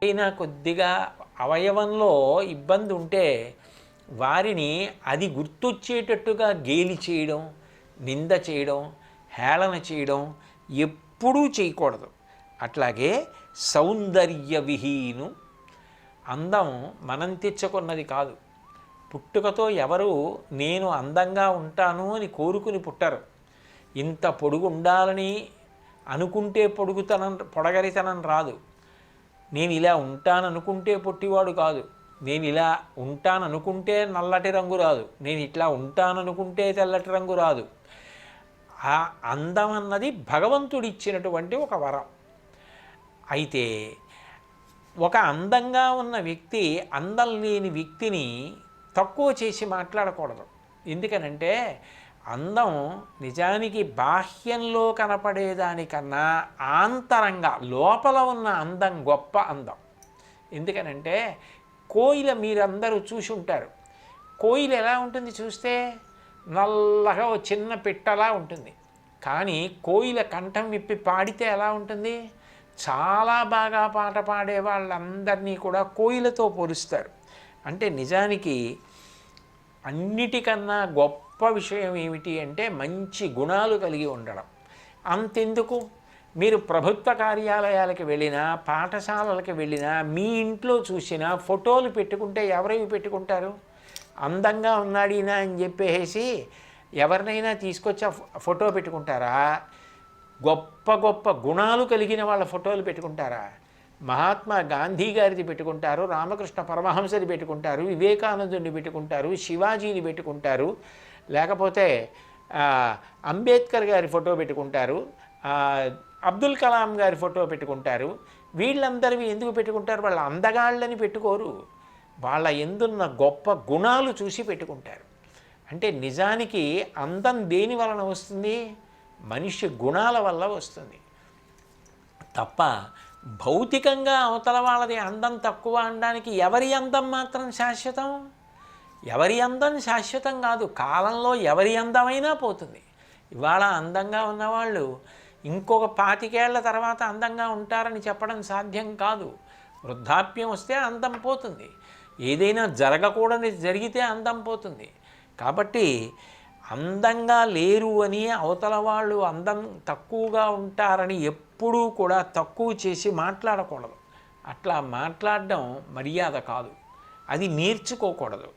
అయినా కొద్దిగా అవయవంలో ఇబ్బంది ఉంటే వారిని అది గుర్తొచ్చేటట్టుగా గేలి చేయడం, నింద చేయడం, హేళన చేయడం ఎప్పుడూ చేయకూడదు. అట్లాగే సౌందర్య విహీను, అందం మనం తెచ్చుకున్నది కాదు. పుట్టుకతో ఎవరు నేను అందంగా ఉంటాను అని కోరుకుని పుట్టరు. ఇంత పొడుగు ఉండాలని అనుకుంటే పొడగరితనం రాదు. నేను ఇలా ఉంటాననుకుంటే పొట్టివాడు కాదు. నేను ఇలా ఉంటాననుకుంటే నల్లటి రంగు రాదు. నేను ఇట్లా ఉంటాననుకుంటే తెల్లటి రంగు రాదు. ఆ అందం అన్నది భగవంతుడిచ్చినటువంటి ఒక వరం. అయితే ఒక అందంగా ఉన్న వ్యక్తి అందం లేని వ్యక్తిని తక్కువ చేసి మాట్లాడకూడదు. ఎందుకనంటే అందం నిజానికి బాహ్యంలో కనపడేదానికన్నా ఆంతరంగా లోపల ఉన్న అందం గొప్ప అందం. ఎందుకనంటే కోయిల మీరందరూ చూసి ఉంటారు. కోయిల ఎలా ఉంటుంది చూస్తే? నల్లగా ఓ చిన్న పిట్టలా ఉంటుంది. కానీ కోయిల కంఠం విప్పి పాడితే ఎలా ఉంటుంది? చాలా బాగా పాట పాడే వాళ్ళందరినీ కూడా కోయిలతో పోలుస్తారు. అంటే నిజానికి అన్నిటికన్నా గొప్ప విషయం ఏమిటి అంటే మంచి గుణాలు కలిగి ఉండడం. అంతెందుకు, మీరు ప్రభుత్వ కార్యాలయాలకు వెళ్ళినా, పాఠశాలలకు వెళ్ళినా, మీ ఇంట్లో చూసినా ఫోటోలు పెట్టుకుంటే ఎవరైనా పెట్టుకుంటారు? అందంగా ఉన్నాడినా అని చెప్పేసి ఎవరినైనా తీసుకొచ్చి ఫోటో పెట్టుకుంటారా? గొప్ప గొప్ప గుణాలు కలిగిన వాళ్ళ ఫోటోలు పెట్టుకుంటారా? మహాత్మా గాంధీ గారిది పెట్టుకుంటారు, రామకృష్ణ పరమహంసది పెట్టుకుంటారు, వివేకానందుని పెట్టుకుంటారు, శివాజీని పెట్టుకుంటారు, లేకపోతే అంబేద్కర్ గారి ఫోటో పెట్టుకుంటారు, అబ్దుల్ కలాం గారి ఫోటో పెట్టుకుంటారు. వీళ్ళందరివి ఎందుకు పెట్టుకుంటారు? వాళ్ళ అందగాళ్ళని పెట్టుకోరు. వాళ్ళ ఎందున్న గొప్ప గుణాలు చూసి పెట్టుకుంటారు. అంటే నిజానికి అందం దేని వలన వస్తుంది? మనిషి గుణాల వల్ల వస్తుంది తప్ప భౌతికంగా అవతల వాళ్ళది అందం తక్కువ అనడానికి ఎవరి అందం మాత్రం శాశ్వతం? ఎవరి అందం శాశ్వతం కాదు. కాలంలో ఎవరి అందమైనా పోతుంది. ఇవాళ అందంగా ఉన్నవాళ్ళు ఇంకొక 25 ఏళ్ల తర్వాత అందంగా ఉంటారని చెప్పడం సాధ్యం కాదు. వృద్ధాప్యం వస్తే అందం పోతుంది. ఏదైనా జరగకూడని జరిగితే అందం పోతుంది. కాబట్టి అందంగా లేరు అని అవతల వాళ్ళు అందం తక్కువగా ఉంటారని ఎప్పుడూ కూడా తక్కువ చేసి మాట్లాడకూడదు. అట్లా మాట్లాడడం మర్యాద కాదు. అది నేర్చుకోకూడదు.